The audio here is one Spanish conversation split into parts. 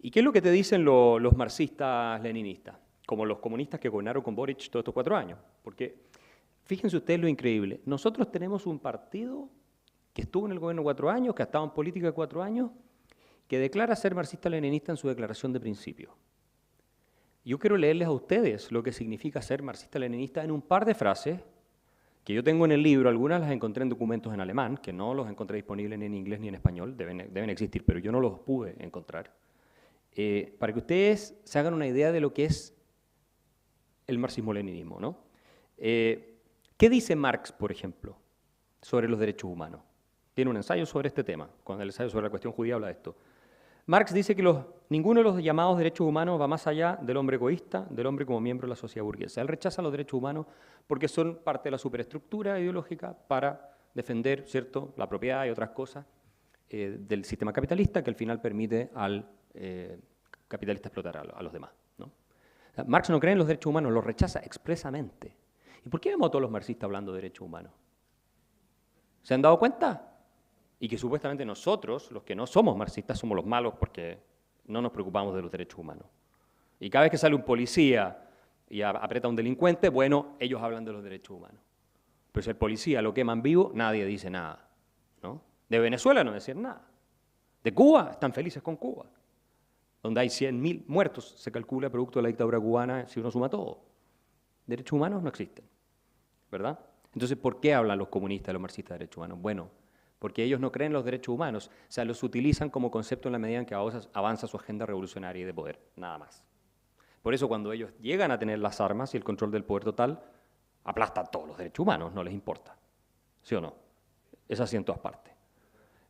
¿Y qué es lo que te dicen los marxistas-leninistas? Como los comunistas que gobernaron con Boric todos estos 4 años. Porque fíjense ustedes lo increíble. Nosotros tenemos un partido que estuvo en el gobierno 4 años, que ha estado en política 4 años, que declara ser marxista-leninista en su declaración de principio. Yo quiero leerles a ustedes lo que significa ser marxista-leninista en un par de frases que yo tengo en el libro. Algunas las encontré en documentos en alemán, que no los encontré disponibles ni en inglés ni en español, deben existir, pero yo no los pude encontrar. Para que ustedes se hagan una idea de lo que es el marxismo-leninismo, ¿no? ¿Qué dice Marx, por ejemplo, sobre los derechos humanos? Tiene un ensayo sobre este tema. Cuando el ensayo sobre la cuestión judía habla de esto. Marx dice que ninguno de los llamados derechos humanos va más allá del hombre egoísta, del hombre como miembro de la sociedad burguesa. Él rechaza los derechos humanos porque son parte de la superestructura ideológica para defender, ¿cierto?, la propiedad y otras cosas del sistema capitalista que al final permite al capitalista explotar a los demás, ¿no? O sea, Marx no cree en los derechos humanos, los rechaza expresamente. ¿Y por qué vemos a todos los marxistas hablando de derechos humanos? ¿Se han dado cuenta? Y que supuestamente nosotros, los que no somos marxistas, somos los malos porque no nos preocupamos de los derechos humanos. Y cada vez que sale un policía y aprieta a un delincuente, bueno, ellos hablan de los derechos humanos. Pero si el policía lo queman vivo, nadie dice nada, ¿no? De Venezuela no decir nada. De Cuba, están felices con Cuba. Donde hay 100.000 muertos, se calcula, producto de la dictadura cubana, si uno suma todo. Derechos humanos no existen, ¿verdad? Entonces, ¿por qué hablan los comunistas, los marxistas de derechos humanos? Bueno, porque ellos no creen en los derechos humanos, o sea, los utilizan como concepto en la medida en que avanza su agenda revolucionaria y de poder, nada más. Por eso cuando ellos llegan a tener las armas y el control del poder total, aplastan todos los derechos humanos, no les importa, ¿sí o no? Es así en todas partes.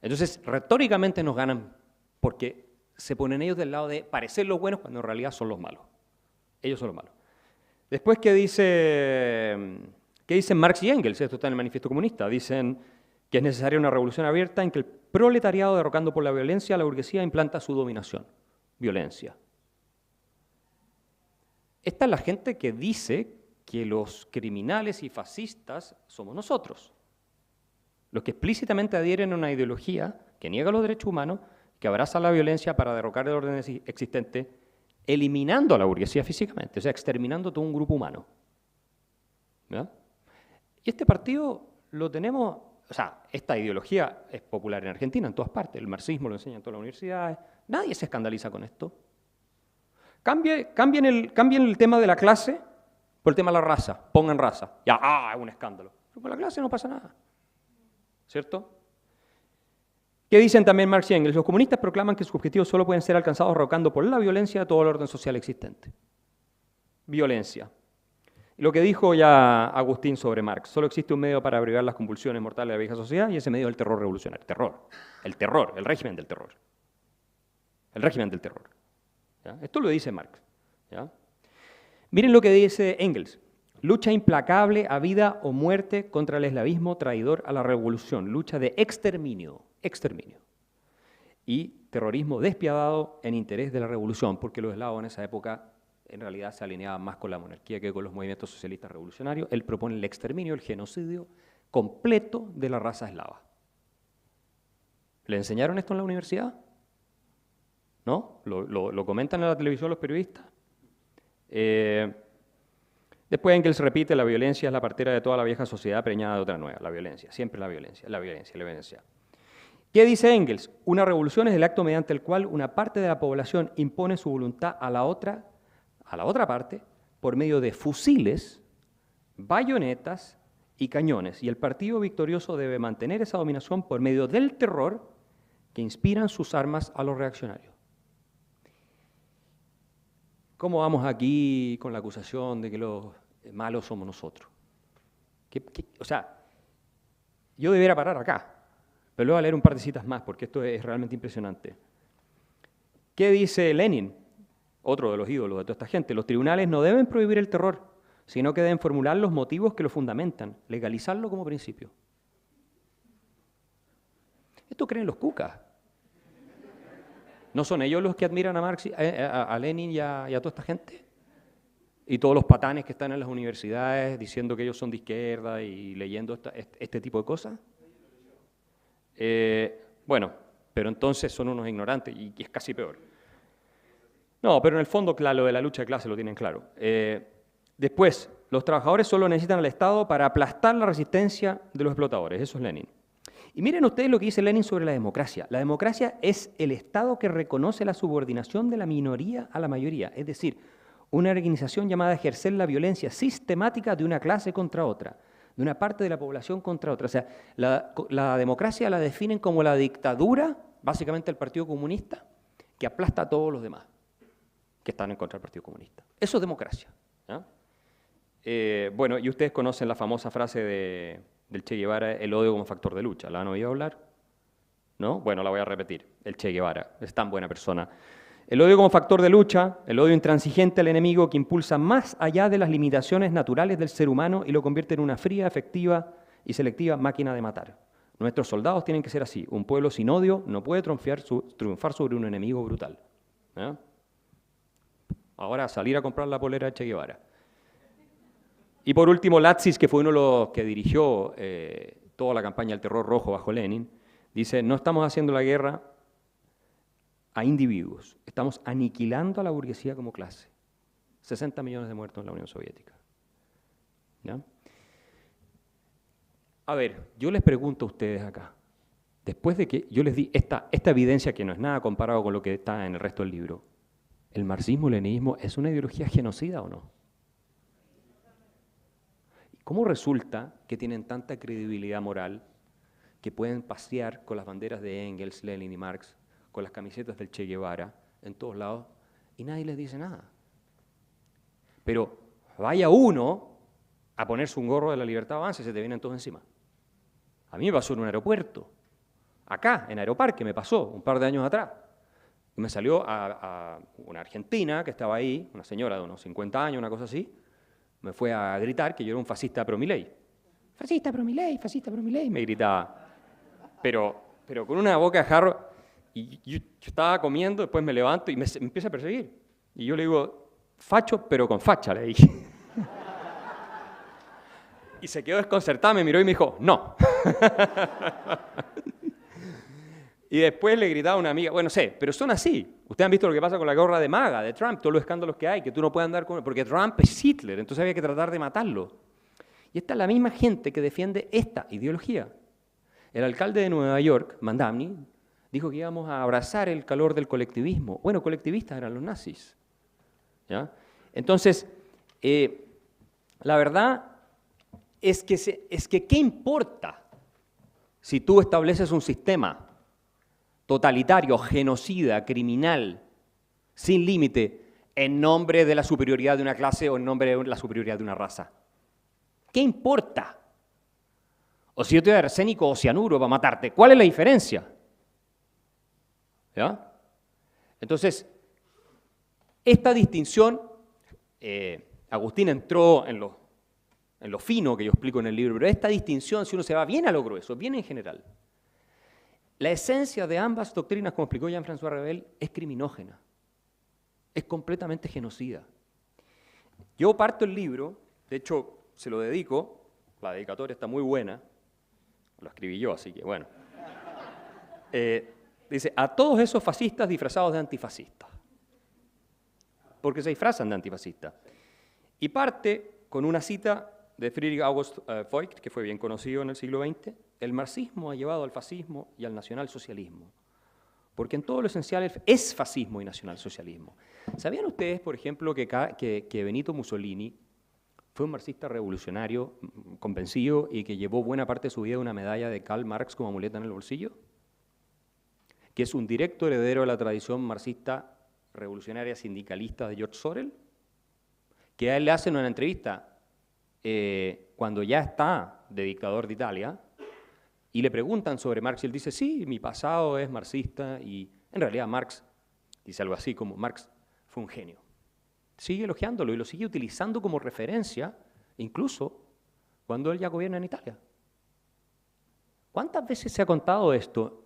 Entonces, retóricamente nos ganan porque se ponen ellos del lado de parecer los buenos cuando en realidad son los malos. Ellos son los malos. Después, ¿qué dicen Marx y Engels? Esto está en el Manifiesto Comunista. Dicen que es necesaria una revolución abierta en que el proletariado, derrocando por la violencia, la burguesía implanta su dominación. Violencia. Esta es la gente que dice que los criminales y fascistas somos nosotros. Los que explícitamente adhieren a una ideología que niega los derechos humanos, que abraza la violencia para derrocar el orden existente, eliminando a la burguesía físicamente, o sea, exterminando todo un grupo humano. ¿Verdad? Y este partido lo tenemos. O sea, esta ideología es popular en Argentina, en todas partes. El marxismo lo enseñan en todas las universidades. Nadie se escandaliza con esto. Cambien el tema de la clase por el tema de la raza. Pongan raza. Ya, es un escándalo. Pero con la clase no pasa nada. ¿Cierto? ¿Qué dicen también Marx y Engels? Los comunistas proclaman que sus objetivos solo pueden ser alcanzados derrocando por la violencia todo el orden social existente. Violencia. Lo que dijo ya Agustín sobre Marx, solo existe un medio para abrigar las convulsiones mortales de la vieja sociedad y ese medio es el terror revolucionario. Terror, el régimen del terror. El régimen del terror. ¿Ya? Esto lo dice Marx. ¿Ya? Miren lo que dice Engels. Lucha implacable a vida o muerte contra el eslavismo traidor a la revolución. Lucha de exterminio. Y terrorismo despiadado en interés de la revolución, porque los eslavos en esa época en realidad se alineaba más con la monarquía que con los movimientos socialistas revolucionarios. Él propone el exterminio, el genocidio completo de la raza eslava. ¿Le enseñaron esto en la universidad? ¿No? ¿Lo comentan en la televisión los periodistas? Después Engels repite, la violencia es la partera de toda la vieja sociedad preñada de otra nueva. La violencia, siempre la violencia, la violencia, la violencia. ¿Qué dice Engels? Una revolución es el acto mediante el cual una parte de la población impone su voluntad a la otra parte por medio de fusiles, bayonetas y cañones. Y el partido victorioso debe mantener esa dominación por medio del terror que inspiran sus armas a los reaccionarios. ¿Cómo vamos aquí con la acusación de que los malos somos nosotros? O sea, yo debiera parar acá, pero luego voy a leer un par de citas más porque esto es realmente impresionante. ¿Qué dice Lenin? Otro de los ídolos de toda esta gente. Los tribunales no deben prohibir el terror, sino que deben formular los motivos que lo fundamentan, legalizarlo como principio. Esto creen los cucas. ¿No son ellos los que admiran a Marx, a Lenin y a toda esta gente? Y todos los patanes que están en las universidades diciendo que ellos son de izquierda y leyendo este tipo de cosas. Bueno, pero entonces son unos ignorantes y es casi peor. No, pero en el fondo, claro, lo de la lucha de clase lo tienen claro. Después, los trabajadores solo necesitan al Estado para aplastar la resistencia de los explotadores. Eso es Lenin. Y miren ustedes lo que dice Lenin sobre la democracia. La democracia es el Estado que reconoce la subordinación de la minoría a la mayoría. Es decir, una organización llamada a ejercer la violencia sistemática de una clase contra otra, de una parte de la población contra otra. O sea, la democracia la definen como la dictadura, básicamente el Partido Comunista, que aplasta a todos los demás que están en contra del Partido Comunista. Eso es democracia. ¿Ya? Bueno, y ustedes conocen la famosa frase del Che Guevara, el odio como factor de lucha. ¿La han oído hablar? ¿No? Bueno, la voy a repetir. El Che Guevara es tan buena persona. El odio como factor de lucha, el odio intransigente al enemigo que impulsa más allá de las limitaciones naturales del ser humano y lo convierte en una fría, efectiva y selectiva máquina de matar. Nuestros soldados tienen que ser así. Un pueblo sin odio no puede triunfar sobre un enemigo brutal. ¿Eh? Ahora, salir a comprar la polera de Che Guevara. Y por último, Latsis, que fue uno de los que dirigió toda la campaña del terror rojo bajo Lenin, dice, no estamos haciendo la guerra a individuos, estamos aniquilando a la burguesía como clase. 60 millones de muertos en la Unión Soviética. ¿Ya? A ver, yo les pregunto a ustedes acá, después de que yo les di esta evidencia que no es nada comparado con lo que está en el resto del libro, ¿el marxismo-leninismo es una ideología genocida o no? ¿Cómo resulta que tienen tanta credibilidad moral que pueden pasear con las banderas de Engels, Lenin y Marx, con las camisetas del Che Guevara, en todos lados, y nadie les dice nada? Pero vaya uno a ponerse un gorro de la Libertad Avanza y se te vienen todos encima. A mí me pasó en un aeropuerto, acá, en Aeroparque, me pasó un par de años atrás. Me salió a una argentina que estaba ahí, una señora de unos 50 años, una cosa así, me fue a gritar que yo era un fascista pro Milei. Fascista pro Milei, me gritaba. Pero con una boca de jarro, y yo estaba comiendo, después me levanto y me empieza a perseguir. Y yo le digo, facho, pero con facha, le dije. Y se quedó desconcertada, me miró y me dijo, no. Y después le gritaba a una amiga, bueno, sé, pero son así. Ustedes han visto lo que pasa con la gorra de MAGA, de Trump, todos los escándalos que hay, que tú no puedes andar con... Porque Trump es Hitler, entonces había que tratar de matarlo. Y esta es la misma gente que defiende esta ideología. El alcalde de Nueva York, Mandamni, dijo que íbamos a abrazar el calor del colectivismo. Bueno, colectivistas eran los nazis. ¿Ya? Entonces, la verdad es que ¿qué importa si tú estableces un sistema totalitario, genocida, criminal, sin límite, en nombre de la superioridad de una clase o en nombre de la superioridad de una raza? ¿Qué importa? O si yo te doy arsénico o cianuro para matarte, ¿cuál es la diferencia? ¿Ya? Entonces, esta distinción, Agustín entró en lo fino que yo explico en el libro, pero esta distinción, si uno se va bien a lo grueso, bien en general, la esencia de ambas doctrinas, como explicó Jean-François Revel, es criminógena, es completamente genocida. Yo parto el libro, de hecho se lo dedico, la dedicatoria está muy buena, lo escribí yo, así que bueno. Dice, a todos esos fascistas disfrazados de antifascistas, porque se disfrazan de antifascistas. Y parte con una cita de Friedrich August Voigt, que fue bien conocido en el siglo XX, el marxismo ha llevado al fascismo y al nacionalsocialismo, porque en todo lo esencial es fascismo y nacionalsocialismo. ¿Sabían ustedes, por ejemplo, que Benito Mussolini fue un marxista revolucionario convencido y que llevó buena parte de su vida una medalla de Karl Marx como amuleta en el bolsillo? Que es un directo heredero de la tradición marxista revolucionaria sindicalista de George Sorel, que a él le hacen una entrevista cuando ya está de dictador de Italia, y le preguntan sobre Marx, y él dice, sí, mi pasado es marxista, y en realidad Marx dice algo así como, Marx fue un genio. Sigue elogiándolo y lo sigue utilizando como referencia, incluso cuando él ya gobierna en Italia. ¿Cuántas veces se ha contado esto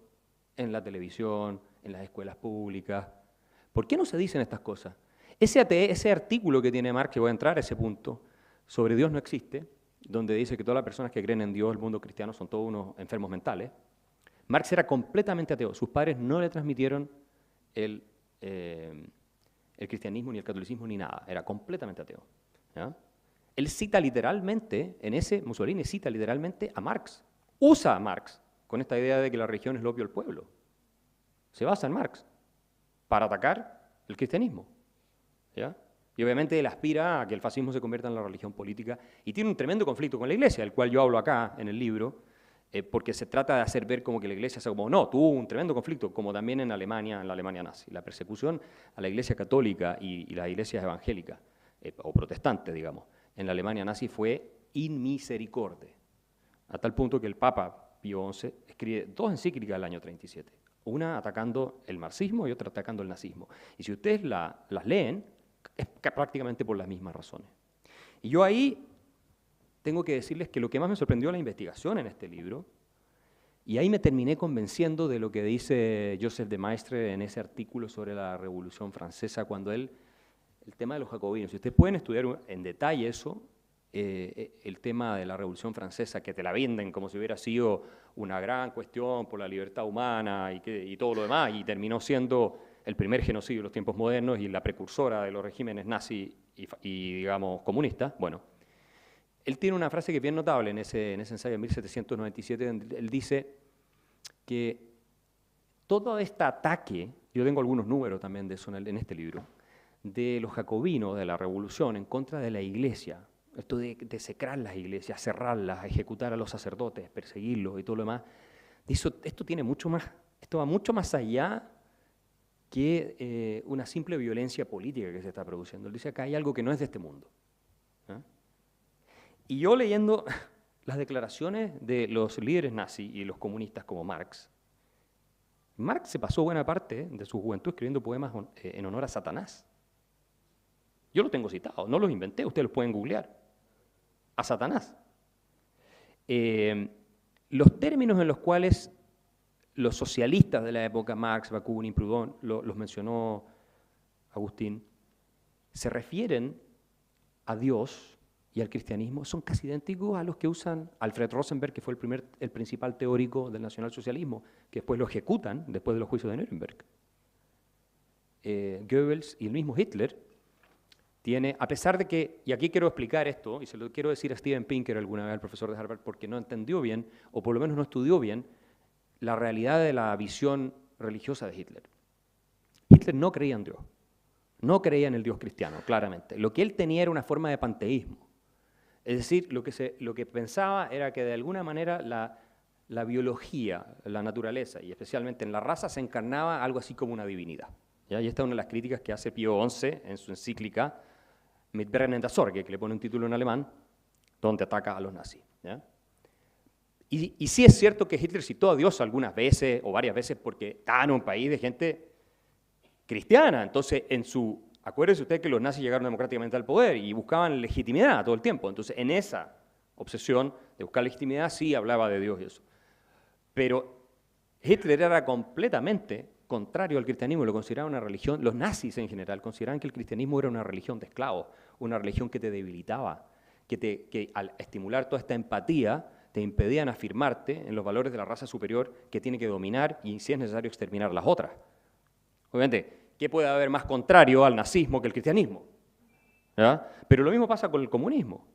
en la televisión, en las escuelas públicas? ¿Por qué no se dicen estas cosas? Ese artículo que tiene Marx, que voy a entrar a ese punto, sobre Dios no existe, donde dice que todas las personas que creen en Dios, el mundo cristiano, son todos unos enfermos mentales. Marx era completamente ateo. Sus padres no le transmitieron el el cristianismo, ni el catolicismo, ni nada. Era completamente ateo. ¿Ya? Él cita literalmente, Mussolini cita literalmente a Marx. Usa a Marx con esta idea de que la religión es lo opio del pueblo. Se basa en Marx para atacar el cristianismo. ¿Ya? Y obviamente él aspira a que el fascismo se convierta en la religión política y tiene un tremendo conflicto con la Iglesia, del cual yo hablo acá en el libro, porque se trata de hacer ver como que la Iglesia sea como, no, tuvo un tremendo conflicto, como también en Alemania, en la Alemania nazi. La persecución a la Iglesia católica y las iglesias evangélicas, o protestantes, digamos, en la Alemania nazi fue inmisericordia, a tal punto que el Papa Pío XI escribe 2 encíclicas del año 37, una atacando el marxismo y otra atacando el nazismo. Y si ustedes las leen, es prácticamente por las mismas razones. Y yo ahí tengo que decirles que lo que más me sorprendió la investigación en este libro, y ahí me terminé convenciendo de lo que dice Joseph de Maistre en ese artículo sobre la Revolución Francesa, cuando el tema de los jacobinos, si ustedes pueden estudiar en detalle eso, el tema de la Revolución Francesa, que te la venden como si hubiera sido una gran cuestión por la libertad humana y todo lo demás, y terminó siendo el primer genocidio de los tiempos modernos y la precursora de los regímenes nazi y digamos, comunistas. Bueno, él tiene una frase que es bien notable en ese ensayo de 1797, donde él dice que todo este ataque, yo tengo algunos números también de eso en este libro, de los jacobinos, de la revolución en contra de la iglesia, esto de desecrar las iglesias, cerrarlas, ejecutar a los sacerdotes, perseguirlos y todo lo demás, esto tiene mucho más, esto va mucho más allá que una simple violencia política que se está produciendo. Él dice acá hay algo que no es de este mundo. ¿Eh? Y yo leyendo las declaraciones de los líderes nazis y los comunistas como Marx se pasó buena parte de su juventud escribiendo poemas en honor a Satanás. Yo los tengo citados, no los inventé, ustedes los pueden googlear. A Satanás. Los términos en los cuales los socialistas de la época, Marx, Bakunin, Proudhon, los mencionó Agustín, se refieren a Dios y al cristianismo, son casi idénticos a los que usan Alfred Rosenberg, que fue el principal teórico del nacionalsocialismo, que después lo ejecutan, después de los juicios de Nuremberg. Goebbels y el mismo Hitler tiene, a pesar de que, y aquí quiero explicar esto, y se lo quiero decir a Steven Pinker alguna vez, al profesor de Harvard, porque no entendió bien, o por lo menos no estudió bien, la realidad de la visión religiosa de Hitler. Hitler no creía en Dios, no creía en el Dios cristiano, claramente. Lo que él tenía era una forma de panteísmo. Es decir, lo que pensaba era que de alguna manera la biología, la naturaleza, y especialmente en la raza, se encarnaba algo así como una divinidad. ¿Ya? Y esta es una de las críticas que hace Pío XI en su encíclica Mit brennender Sorge, que le pone un título en alemán, donde ataca a los nazis. ¿Ya? Y sí es cierto que Hitler citó a Dios algunas veces o varias veces porque estaba en un país de gente cristiana. Entonces, acuérdense usted que los nazis llegaron democráticamente al poder y buscaban legitimidad todo el tiempo. Entonces, en esa obsesión de buscar legitimidad, sí hablaba de Dios y eso. Pero Hitler era completamente contrario al cristianismo, lo consideraba una religión. Los nazis en general consideraban que el cristianismo era una religión de esclavos, una religión que te debilitaba, que al estimular toda esta empatía te impedían afirmarte en los valores de la raza superior que tiene que dominar y, si es necesario, exterminar las otras. Obviamente, ¿qué puede haber más contrario al nazismo que el cristianismo? ¿Ya? Pero lo mismo pasa con el comunismo.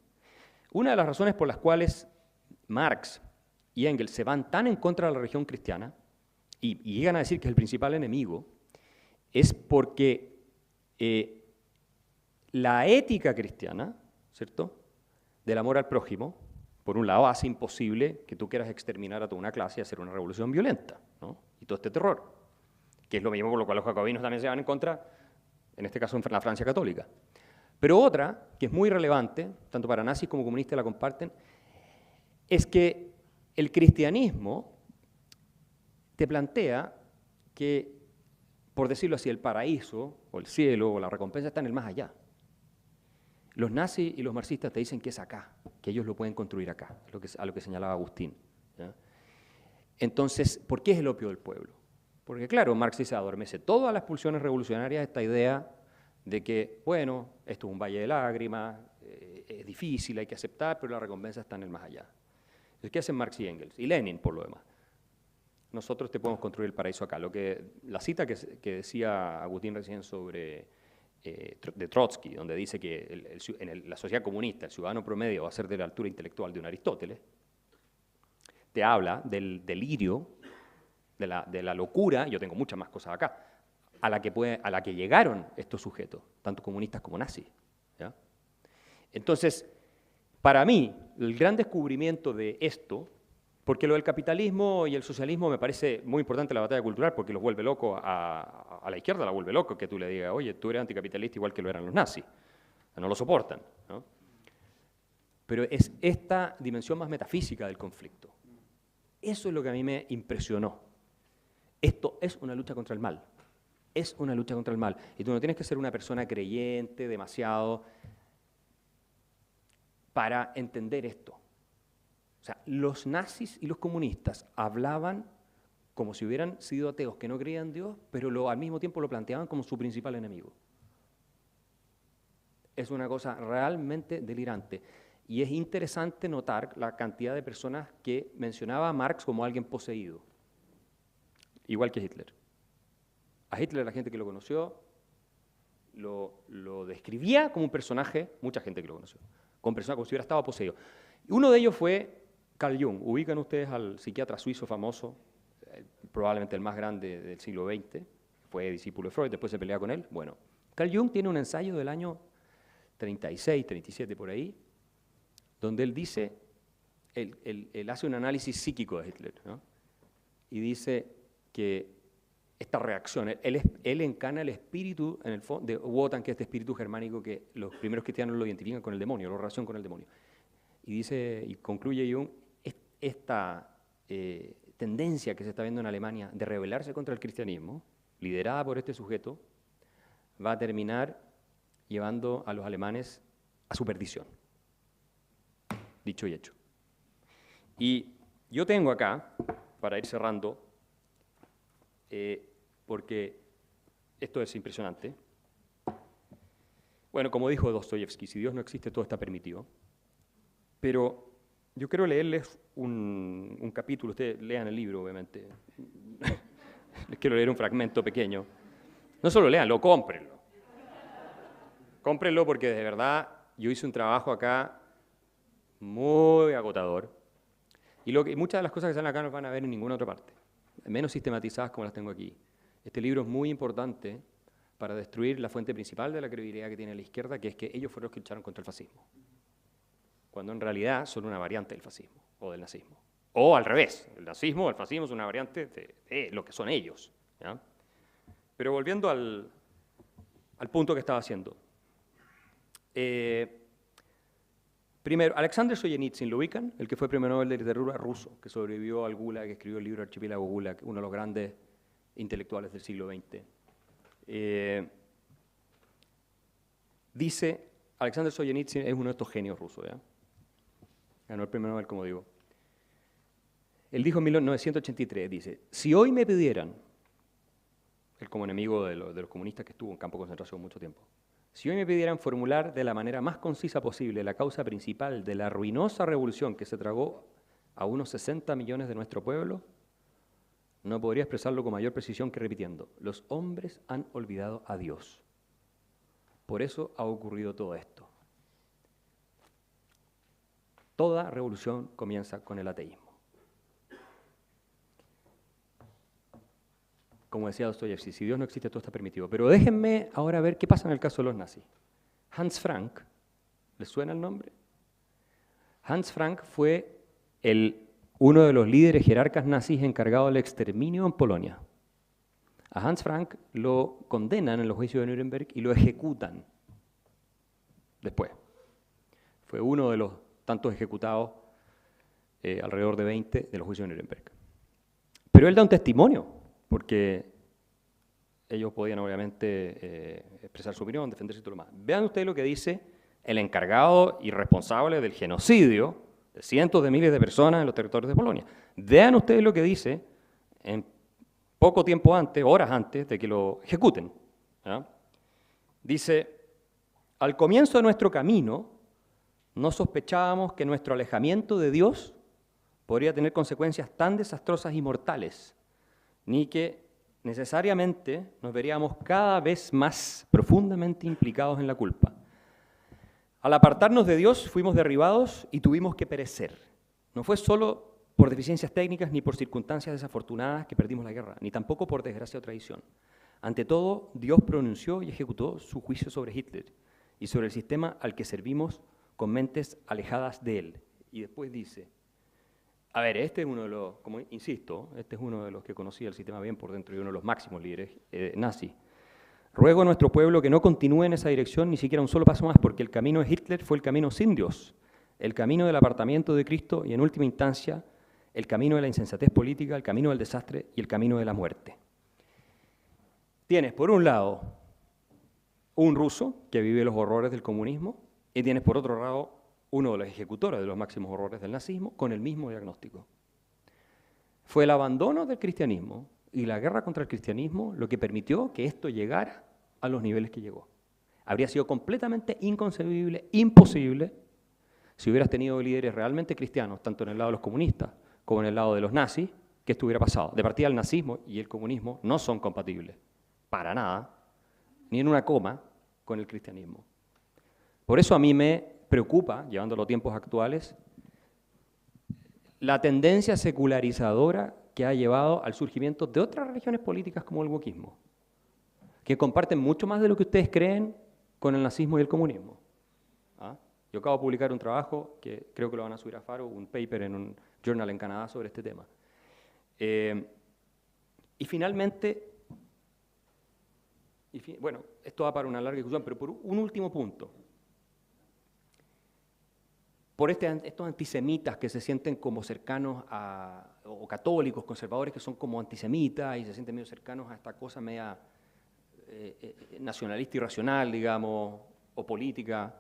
Una de las razones por las cuales Marx y Engels se van tan en contra de la religión cristiana y llegan a decir que es el principal enemigo es porque la ética cristiana, ¿cierto?, del amor al prójimo, por un lado, hace imposible que tú quieras exterminar a toda una clase y hacer una revolución violenta, ¿no? Y todo este terror, que es lo mismo por lo cual los jacobinos también se van en contra, en este caso en la Francia católica. Pero otra, que es muy relevante, tanto para nazis como comunistas la comparten, es que el cristianismo te plantea que, por decirlo así, el paraíso, o el cielo, o la recompensa está en el más allá. Los nazis y los marxistas te dicen que es acá, que ellos lo pueden construir acá, a lo que señalaba Agustín. ¿Ya? Entonces, ¿por qué es el opio del pueblo? Porque claro, Marx dice, adormece todas las pulsiones revolucionarias esta idea de que, bueno, esto es un valle de lágrimas, es difícil, hay que aceptar, pero la recompensa está en el más allá. Entonces, ¿qué hacen Marx y Engels? Y Lenin, por lo demás. Nosotros te podemos construir el paraíso acá. La cita que decía Agustín recién sobre de Trotsky, donde dice que la sociedad comunista el ciudadano promedio va a ser de la altura intelectual de un Aristóteles, te habla del delirio, de la locura, yo tengo muchas más cosas acá, a la que llegaron estos sujetos, tanto comunistas como nazis. ¿Ya? Entonces, para mí, el gran descubrimiento de esto, porque lo del capitalismo y el socialismo me parece muy importante la batalla cultural, porque los vuelve locos a la izquierda, la vuelve loco que tú le digas, oye, tú eres anticapitalista igual que lo eran los nazis. No lo soportan, ¿no? Pero es esta dimensión más metafísica del conflicto. Eso es lo que a mí me impresionó. Esto es una lucha contra el mal. Es una lucha contra el mal. Y tú no tienes que ser una persona creyente demasiado para entender esto. O sea, los nazis y los comunistas hablaban como si hubieran sido ateos que no creían en Dios, pero al mismo tiempo lo planteaban como su principal enemigo. Es una cosa realmente delirante. Y es interesante notar la cantidad de personas que mencionaba a Marx como alguien poseído, igual que Hitler. A Hitler la gente que lo conoció lo describía como un personaje, mucha gente que lo conoció, como un personaje como si hubiera estado poseído. Uno de ellos fue Carl Jung. Ubican ustedes al psiquiatra suizo famoso, probablemente el más grande del siglo XX, fue discípulo de Freud, después se pelea con él. Bueno, Carl Jung tiene un ensayo del año 36, 37 por ahí, donde él dice, él hace un análisis psíquico de Hitler, ¿no? Y dice que esta reacción, él encarna el espíritu en el fondo de Wotan, que es este espíritu germánico que los primeros cristianos lo identifican con el demonio, lo relacionan con el demonio. Y dice, y concluye Jung, esta tendencia que se está viendo en Alemania de rebelarse contra el cristianismo, liderada por este sujeto, va a terminar llevando a los alemanes a su perdición. Dicho y hecho. Y yo tengo acá, para ir cerrando, porque esto es impresionante. Bueno, como dijo Dostoyevsky, si Dios no existe, todo está permitido. Pero yo quiero leerles un capítulo, ustedes lean el libro, obviamente. Les quiero leer un fragmento pequeño. No solo leanlo, cómprenlo. Cómprenlo porque de verdad yo hice un trabajo acá muy agotador. Y muchas de las cosas que salen acá no van a ver en ninguna otra parte, menos sistematizadas como las tengo aquí. Este libro es muy importante para destruir la fuente principal de la credibilidad que tiene la izquierda, que es que ellos fueron los que lucharon contra el fascismo, cuando en realidad son una variante del fascismo o del nazismo. O al revés, el nazismo o el fascismo es una variante de lo que son ellos, ¿ya? Pero volviendo al punto que estaba haciendo. Primero, Alexander Solzhenitsyn, ¿lo ubican? El que fue premio Nobel de Literatura ruso, que sobrevivió al Gulag, que escribió el libro Archipiélago Gulag, uno de los grandes intelectuales del siglo XX. Dice, Alexander Solzhenitsyn es uno de estos genios rusos, ¿ya? Ganó el premio Nobel, como digo. Él dijo en 1983, dice, si hoy me pidieran, él como enemigo de los comunistas que estuvo en campo de concentración mucho tiempo, si hoy me pidieran formular de la manera más concisa posible la causa principal de la ruinosa revolución que se tragó a unos 60 millones de nuestro pueblo, no podría expresarlo con mayor precisión que repitiendo, los hombres han olvidado a Dios. Por eso ha ocurrido todo esto. Toda revolución comienza con el ateísmo. Como decía Dostoyevsky, si Dios no existe, todo está permitido. Pero déjenme ahora ver qué pasa en el caso de los nazis. Hans Frank, ¿les suena el nombre? Hans Frank fue uno de los líderes jerarcas nazis encargado del exterminio en Polonia. A Hans Frank lo condenan en los juicios de Nuremberg y lo ejecutan después. Fue uno de los tantos ejecutados, alrededor de 20, de los juicios de Nuremberg. Pero él da un testimonio, porque ellos podían obviamente expresar su opinión, defenderse y todo lo más. Vean ustedes lo que dice el encargado y responsable del genocidio de cientos de miles de personas en los territorios de Polonia. Vean ustedes lo que dice en poco tiempo antes, horas antes de que lo ejecuten, ¿ya? Dice, al comienzo de nuestro camino, no sospechábamos que nuestro alejamiento de Dios podría tener consecuencias tan desastrosas y mortales, ni que necesariamente nos veríamos cada vez más profundamente implicados en la culpa. Al apartarnos de Dios, fuimos derribados y tuvimos que perecer. No fue solo por deficiencias técnicas ni por circunstancias desafortunadas que perdimos la guerra, ni tampoco por desgracia o traición. Ante todo, Dios pronunció y ejecutó su juicio sobre Hitler y sobre el sistema al que servimos con mentes alejadas de él. Y después dice, a ver, este es uno de los, como insisto, este es uno de los que conocía el sistema bien por dentro y uno de los máximos líderes nazis. Ruego a nuestro pueblo que no continúe en esa dirección ni siquiera un solo paso más, porque el camino de Hitler fue el camino sin Dios, el camino del apartamiento de Cristo y, en última instancia, el camino de la insensatez política, el camino del desastre y el camino de la muerte. Tienes, por un lado, un ruso que vive los horrores del comunismo y tienes, por otro lado, uno de los ejecutores de los máximos horrores del nazismo con el mismo diagnóstico. Fue el abandono del cristianismo y la guerra contra el cristianismo lo que permitió que esto llegara a los niveles que llegó. Habría sido completamente inconcebible, imposible, si hubieras tenido líderes realmente cristianos, tanto en el lado de los comunistas como en el lado de los nazis, que esto hubiera pasado. De partida, el nazismo y el comunismo no son compatibles, para nada, ni en una coma, con el cristianismo. Por eso a mí me preocupa, llevándolo a tiempos actuales, la tendencia secularizadora que ha llevado al surgimiento de otras religiones políticas como el wokismo, que comparten mucho más de lo que ustedes creen con el nazismo y el comunismo. ¿Ah? Yo acabo de publicar un trabajo que creo que lo van a subir a Faro, un paper en un journal en Canadá sobre este tema. Y finalmente, bueno, esto va para una larga discusión, pero por un último punto. Por estos antisemitas que se sienten como cercanos a, o católicos, conservadores que son como antisemitas y se sienten medio cercanos a esta cosa media nacionalista irracional, digamos, o política,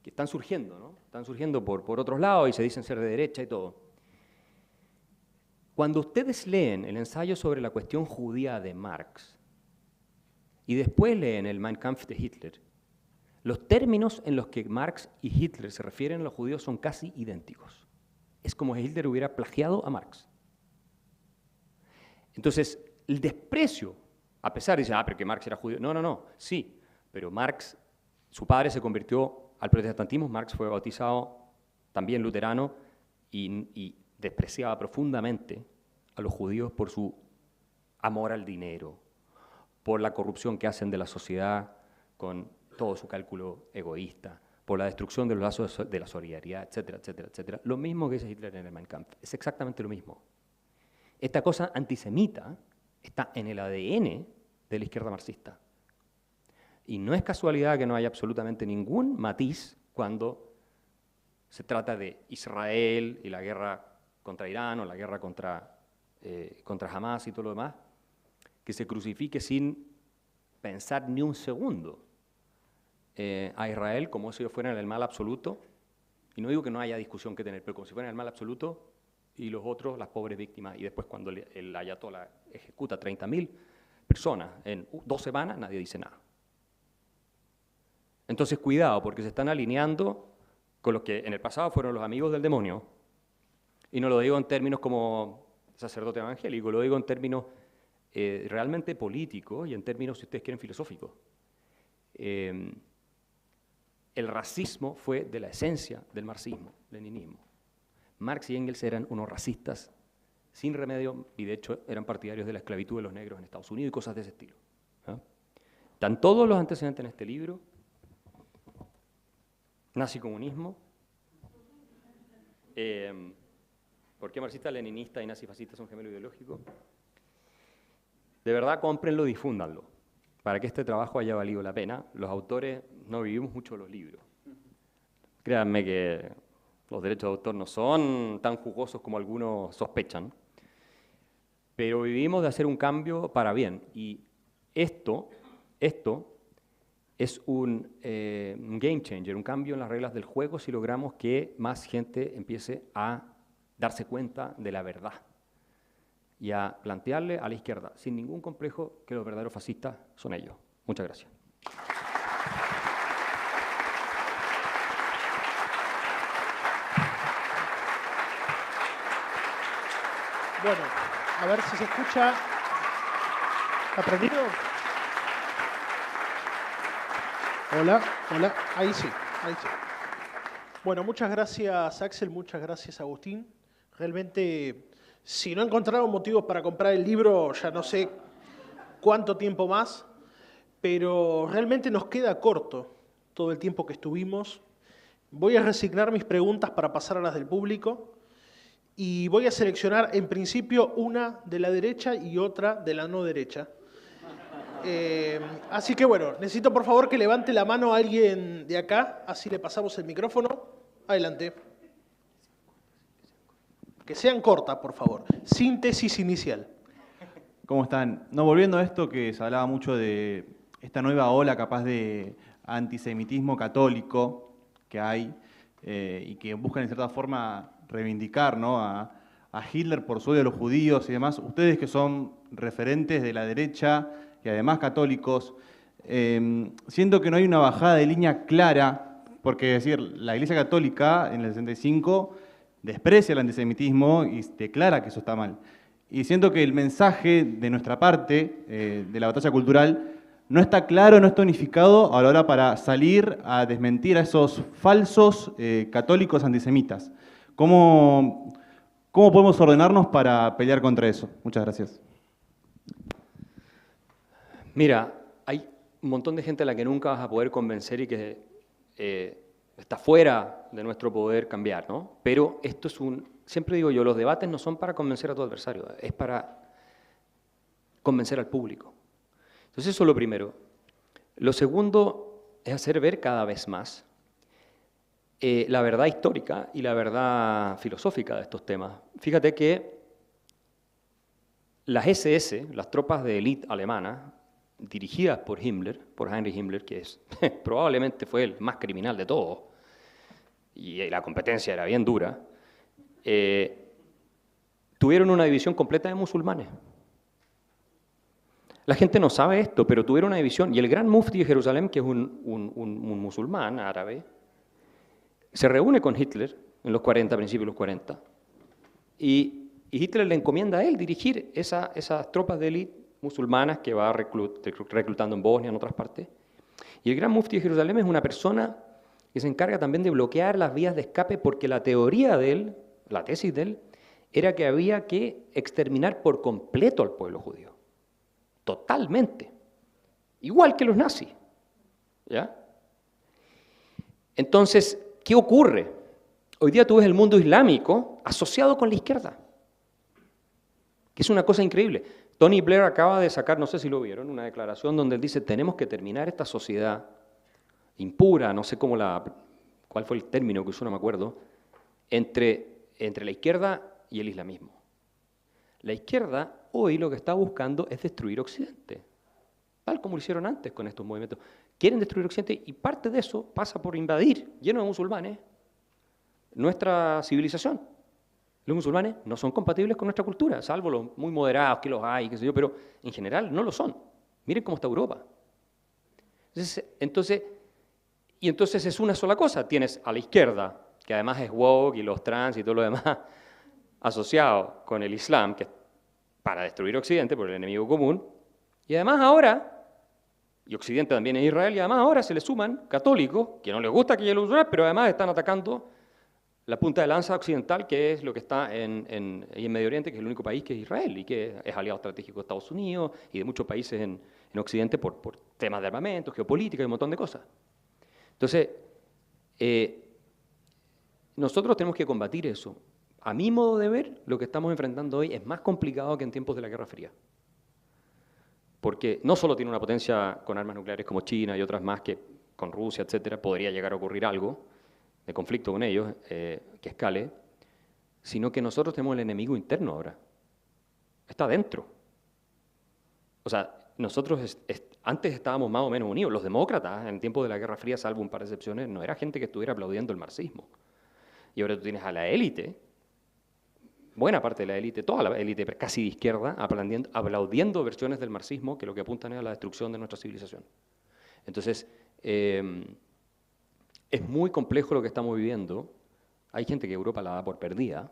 que están surgiendo, ¿no? Están surgiendo por otros lados y se dicen ser de derecha y todo. Cuando ustedes leen el ensayo sobre la cuestión judía de Marx y después leen el Mein Kampf de Hitler, los términos en los que Marx y Hitler se refieren a los judíos son casi idénticos. Es como si Hitler hubiera plagiado a Marx. Entonces, el desprecio, a pesar de decir, pero que Marx era judío. No, sí, pero Marx, su padre se convirtió al protestantismo, Marx fue bautizado también luterano y despreciaba profundamente a los judíos por su amor al dinero, por la corrupción que hacen de la sociedad con todo su cálculo egoísta, por la destrucción de los lazos de la solidaridad, etcétera, etcétera, etcétera. Lo mismo que dice Hitler en el Mein Kampf, es exactamente lo mismo. Esta cosa antisemita está en el ADN de la izquierda marxista. Y no es casualidad que no haya absolutamente ningún matiz cuando se trata de Israel y la guerra contra Irán o la guerra contra Hamas y todo lo demás, que se crucifique sin pensar ni un segundo a Israel como si ellos fueran el mal absoluto, y no digo que no haya discusión que tener, pero como si fueran el mal absoluto y los otros las pobres víctimas, y después cuando el ayatollah ejecuta 30.000 personas en 2 semanas, nadie dice nada. Entonces cuidado, porque se están alineando con los que en el pasado fueron los amigos del demonio, y no lo digo en términos como sacerdote evangélico, lo digo en términos realmente políticos y en términos, si ustedes quieren, filosóficos. El racismo fue de la esencia del marxismo, leninismo. Marx y Engels eran unos racistas sin remedio y de hecho eran partidarios de la esclavitud de los negros en Estados Unidos y cosas de ese estilo. ¿Ah? Están todos los antecedentes en este libro. Nazi-comunismo. ¿Por qué marxista, leninista y nazi-fascista son gemelos ideológicos? De verdad, cómprenlo y difúndanlo, para que este trabajo haya valido la pena. Los autores no vivimos mucho los libros. Créanme que los derechos de autor no son tan jugosos como algunos sospechan, pero vivimos de hacer un cambio para bien. Y esto es un game changer, un cambio en las reglas del juego si logramos que más gente empiece a darse cuenta de la verdad y a plantearle a la izquierda, sin ningún complejo, que los verdaderos fascistas son ellos. Muchas gracias. Bueno, a ver si se escucha. ¿Está prendido? Hola, hola. Ahí sí, ahí sí. Bueno, muchas gracias Axel, muchas gracias Agustín. Realmente, si no encontraron motivos para comprar el libro, ya no sé cuánto tiempo más, pero realmente nos queda corto todo el tiempo que estuvimos. Voy a resignar mis preguntas para pasar a las del público y voy a seleccionar en principio una de la derecha y otra de la no derecha. Así que bueno, necesito por favor que levante la mano a alguien de acá, así le pasamos el micrófono. Adelante. Que sean cortas, por favor. Síntesis inicial. ¿Cómo están? No, volviendo a esto que se hablaba mucho de esta nueva ola capaz de antisemitismo católico que hay y que buscan en cierta forma reivindicar, ¿no?, a Hitler por su odio a los judíos y demás. Ustedes que son referentes de la derecha y además católicos, siento que no hay una bajada de línea clara, porque es decir, la Iglesia Católica en el 65 desprecia el antisemitismo y declara que eso está mal. Y siento que el mensaje de nuestra parte, de la batalla cultural, no está claro, no está unificado a la hora para salir a desmentir a esos falsos católicos antisemitas. ¿Cómo podemos ordenarnos para pelear contra eso? Muchas gracias. Mira, hay un montón de gente a la que nunca vas a poder convencer y que está fuera de nuestro poder cambiar, ¿no? Pero esto es siempre digo yo, los debates no son para convencer a tu adversario, es para convencer al público. Entonces eso es lo primero. Lo segundo es hacer ver cada vez más la verdad histórica y la verdad filosófica de estos temas. Fíjate que las SS, las tropas de élite alemanas, dirigidas por Himmler, por Heinrich Himmler, que probablemente fue el más criminal de todos, y la competencia era bien dura, tuvieron una división completa de musulmanes. La gente no sabe esto, pero tuvieron una división, y el gran mufti de Jerusalén, que es un musulmán árabe, se reúne con Hitler en los 40, principios de los 40, y Hitler le encomienda a él dirigir esas tropas de élite musulmanas que va reclutando en Bosnia, en otras partes. Y el gran mufti de Jerusalén es una persona que se encarga también de bloquear las vías de escape, porque la teoría de él, la tesis de él, era que había que exterminar por completo al pueblo judío. Totalmente. Igual que los nazis. ¿Ya? Entonces, ¿qué ocurre? Hoy día tú ves el mundo islámico asociado con la izquierda, que es una cosa increíble. Tony Blair acaba de sacar, no sé si lo vieron, una declaración donde él dice: tenemos que terminar esta sociedad impura, no sé cuál fue el término que usó, no me acuerdo, entre la izquierda y el islamismo. La izquierda hoy lo que está buscando es destruir Occidente, tal como lo hicieron antes con estos movimientos. Quieren destruir Occidente y parte de eso pasa por invadir, lleno de musulmanes, nuestra civilización. Los musulmanes no son compatibles con nuestra cultura, salvo los muy moderados que los hay, qué sé yo, pero en general no lo son. Miren cómo está Europa. Entonces es una sola cosa. Tienes a la izquierda, que además es woke y los trans y todo lo demás, asociado con el Islam, que es para destruir Occidente por el enemigo común, y además ahora, y Occidente también es Israel, y además ahora se le suman católicos, que no les gusta que haya los musulmanes, pero además están atacando la punta de lanza occidental, que es lo que está en Medio Oriente, que es el único país que es Israel, y que es aliado estratégico de Estados Unidos y de muchos países en Occidente por temas de armamento, geopolítica y un montón de cosas. Entonces, nosotros tenemos que combatir eso. A mi modo de ver, lo que estamos enfrentando hoy es más complicado que en tiempos de la Guerra Fría. Porque no solo tiene una potencia con armas nucleares como China y otras más, que con Rusia, etcétera, podría llegar a ocurrir algo de conflicto con ellos, que escale, sino que nosotros tenemos el enemigo interno ahora. Está dentro. O sea, nosotros antes estábamos más o menos unidos. Los demócratas, en tiempos de la Guerra Fría, salvo un par de excepciones, no era gente que estuviera aplaudiendo el marxismo. Y ahora tú tienes a la élite, buena parte de la élite, toda la élite casi de izquierda, aplaudiendo versiones del marxismo que lo que apuntan es a la destrucción de nuestra civilización. Entonces, es muy complejo lo que estamos viviendo. Hay gente que Europa la da por perdida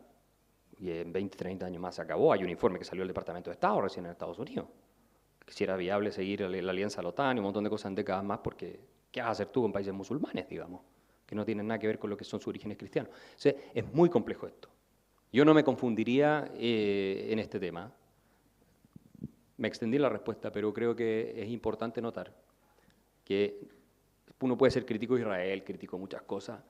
y en 20, 30 años más se acabó. Hay un informe que salió del Departamento de Estado recién en Estados Unidos si era viable seguir la alianza a la OTAN y un montón de cosas en décadas más, porque ¿qué vas a hacer tú con países musulmanes, digamos, que no tienen nada que ver con lo que son sus orígenes cristianos? O sea, es muy complejo esto. Yo no me confundiría en este tema. Me extendí la respuesta, pero creo que es importante notar que uno puede ser crítico de Israel, crítico de muchas cosas,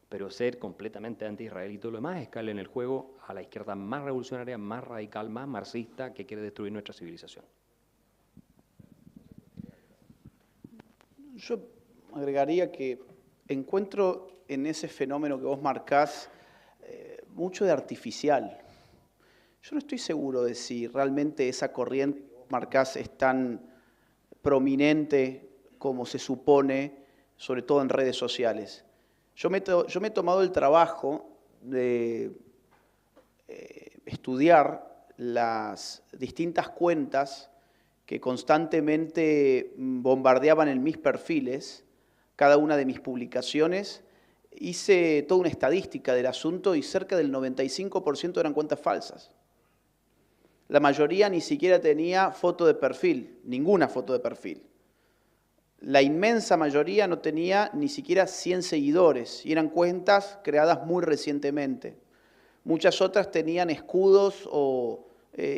pero ser completamente anti-Israel y todo lo demás es caerle en el juego a la izquierda más revolucionaria, más radical, más marxista, que quiere destruir nuestra civilización. Yo agregaría que encuentro en ese fenómeno que vos marcás mucho de artificial. Yo no estoy seguro de si realmente esa corriente que vos marcás es tan prominente como se supone, sobre todo en redes sociales. Yo me he tomado el trabajo de estudiar las distintas cuentas que constantemente bombardeaban en mis perfiles, cada una de mis publicaciones. Hice toda una estadística del asunto y cerca del 95% eran cuentas falsas. La mayoría ni siquiera tenía foto de perfil, ninguna foto de perfil. La inmensa mayoría no tenía ni siquiera 100 seguidores y eran cuentas creadas muy recientemente. Muchas otras tenían escudos o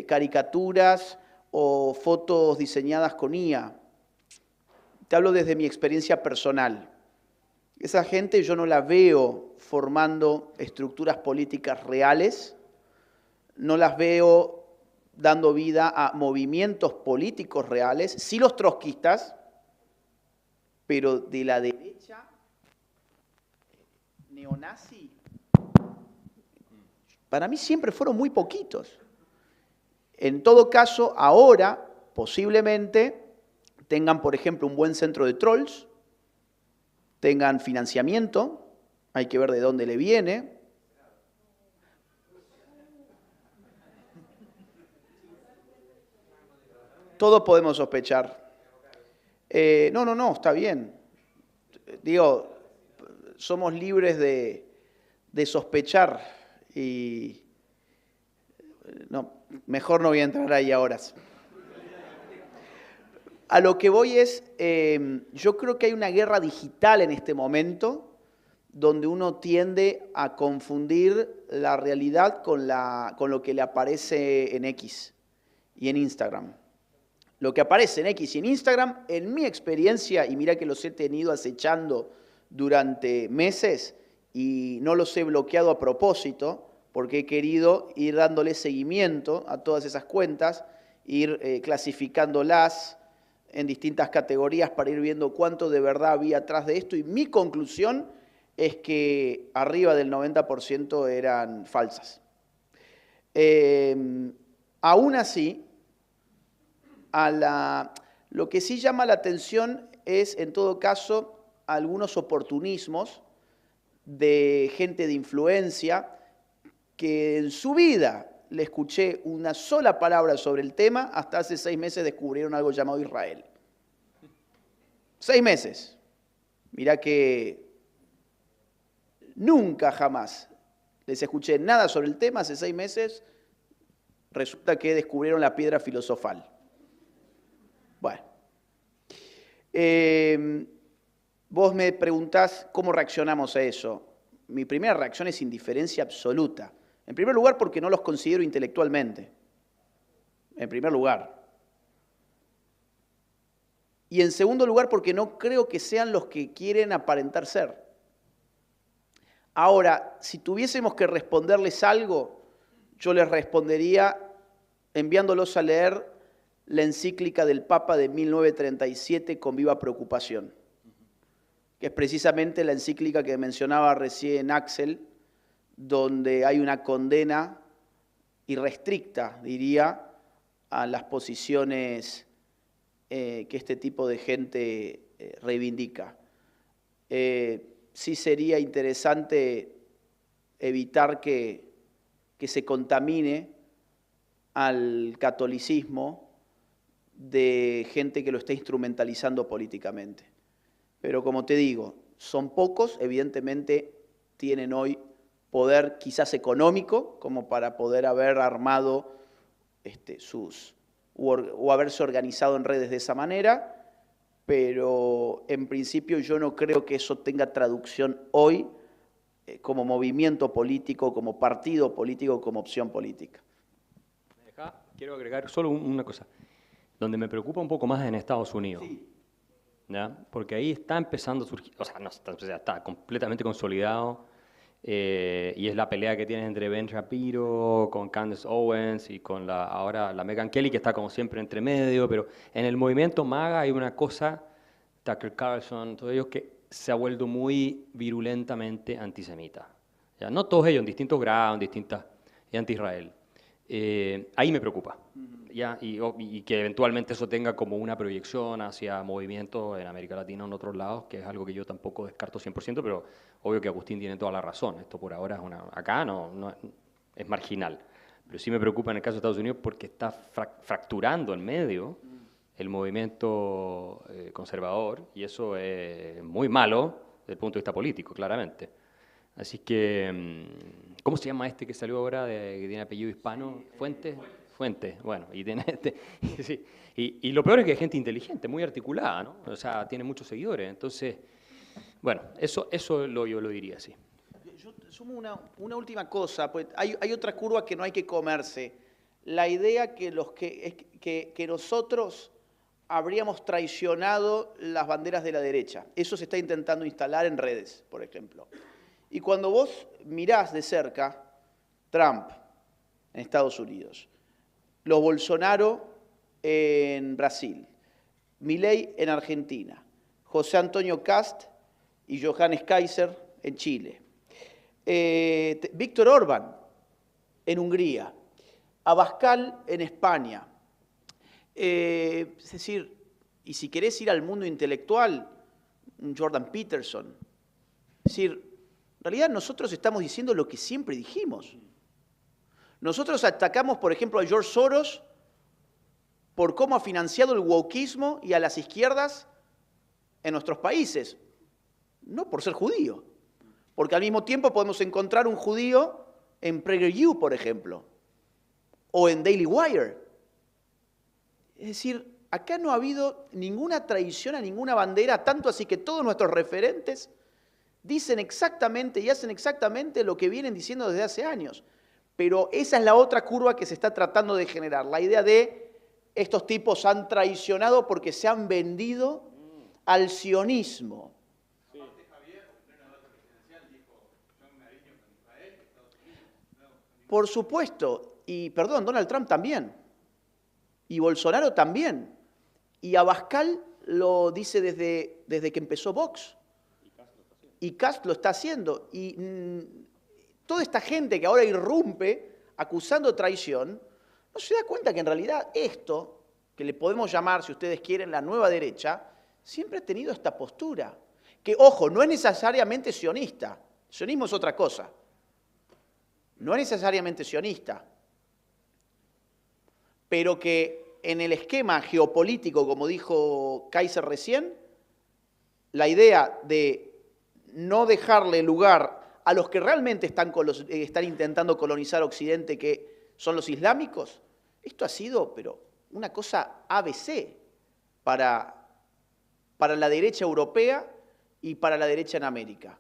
caricaturas o fotos diseñadas con IA. Te hablo desde mi experiencia personal. Esa gente yo no la veo formando estructuras políticas reales, no las veo dando vida a movimientos políticos reales, sí los trotskistas, pero de la derecha neonazi, para mí siempre fueron muy poquitos. En todo caso, ahora, posiblemente, tengan, por ejemplo, un buen centro de trolls, tengan financiamiento, hay que ver de dónde le viene. Todos podemos sospechar. No, está bien. Digo, somos libres de sospechar y no, mejor no voy a entrar ahí ahora. A lo que voy es, yo creo que hay una guerra digital en este momento donde uno tiende a confundir la realidad con lo que le aparece en X y en Instagram. Lo que aparece en X y en Instagram, en mi experiencia, y mira que los he tenido acechando durante meses y no los he bloqueado a propósito, porque he querido ir dándole seguimiento a todas esas cuentas, ir clasificándolas en distintas categorías para ir viendo cuánto de verdad había atrás de esto, y mi conclusión es que arriba del 90% eran falsas. Aún así, lo que sí llama la atención es, en todo caso, algunos oportunismos de gente de influencia que en su vida le escuché una sola palabra sobre el tema, hasta hace 6 meses descubrieron algo llamado Israel. 6 meses. Mirá que nunca jamás les escuché nada sobre el tema, hace 6 meses resulta que descubrieron la piedra filosofal. Bueno, vos me preguntás cómo reaccionamos a eso. Mi primera reacción es indiferencia absoluta. En primer lugar, porque no los considero intelectualmente. En primer lugar. Y en segundo lugar, porque no creo que sean los que quieren aparentar ser. Ahora, si tuviésemos que responderles algo, yo les respondería enviándolos a leer la encíclica del Papa de 1937 con viva preocupación, que es precisamente la encíclica que mencionaba recién Axel, donde hay una condena irrestricta, diría, a las posiciones que este tipo de gente reivindica. Sí sería interesante evitar que se contamine al catolicismo de gente que lo está instrumentalizando políticamente. Pero como te digo, son pocos, evidentemente tienen hoy poder quizás económico, como para poder haber armado sus o haberse organizado en redes de esa manera, pero en principio yo no creo que eso tenga traducción hoy como movimiento político, como partido político, como opción política. Acá quiero agregar solo una cosa, donde me preocupa un poco más en Estados Unidos. Sí. ¿Ya? Porque ahí está empezando a surgir, o sea, no, está completamente consolidado, y es la pelea que tienen entre Ben Shapiro, con Candace Owens y con ahora la Megyn Kelly, que está como siempre entre medio, pero en el movimiento MAGA hay una cosa, Tucker Carlson, todos ellos, que se ha vuelto muy virulentamente antisemita. ¿Ya? No todos ellos, en distintos grados, y anti-Israel. Ahí me preocupa. ¿Ya? Y que eventualmente eso tenga como una proyección hacia movimientos en América Latina o en otros lados, que es algo que yo tampoco descarto 100%, pero obvio que Agustín tiene toda la razón. Esto por ahora acá no es marginal. Pero sí me preocupa en el caso de Estados Unidos porque está fracturando en medio el movimiento conservador, y eso es muy malo desde el punto de vista político, claramente. Así que, ¿cómo se llama este que salió ahora, que tiene apellido hispano? Fuentes, bueno, y tiene sí. Y lo peor es que hay gente inteligente, muy articulada, ¿no? O sea, tiene muchos seguidores. Entonces, bueno, eso yo lo diría así. Yo sumo una última cosa, pues hay otra curva que no hay que comerse. La idea que nosotros habríamos traicionado las banderas de la derecha. Eso se está intentando instalar en redes, por ejemplo. Y cuando vos mirás de cerca Trump en Estados Unidos, los Bolsonaro en Brasil, Milei en Argentina, José Antonio Kast y Johannes Kaiser en Chile, Víctor Orbán en Hungría, Abascal en España. Es decir, y si querés ir al mundo intelectual, Jordan Peterson. Es decir, en realidad nosotros estamos diciendo lo que siempre dijimos. Nosotros atacamos, por ejemplo, a George Soros por cómo ha financiado el wokismo y a las izquierdas en nuestros países. No por ser judío, porque al mismo tiempo podemos encontrar un judío en PragerU, por ejemplo, o en Daily Wire. Es decir, acá no ha habido ninguna traición a ninguna bandera, tanto así que todos nuestros referentes dicen exactamente y hacen exactamente lo que vienen diciendo desde hace años. Pero esa es la otra curva que se está tratando de generar, la idea de estos tipos han traicionado porque se han vendido al sionismo. Por supuesto, y perdón, Donald Trump también. Y Bolsonaro también. Y Abascal lo dice desde que empezó Vox. Y Kast lo está haciendo. Y toda esta gente que ahora irrumpe acusando traición, no se da cuenta que en realidad esto, que le podemos llamar, si ustedes quieren, la nueva derecha, siempre ha tenido esta postura. Que, ojo, no es necesariamente sionista. Sionismo es otra cosa. No es necesariamente sionista. Pero que en el esquema geopolítico, como dijo Kaiser recién, la idea de no dejarle lugar a los que realmente están intentando colonizar Occidente, que son los islámicos, esto ha sido, pero una cosa ABC para la derecha europea y para la derecha en América,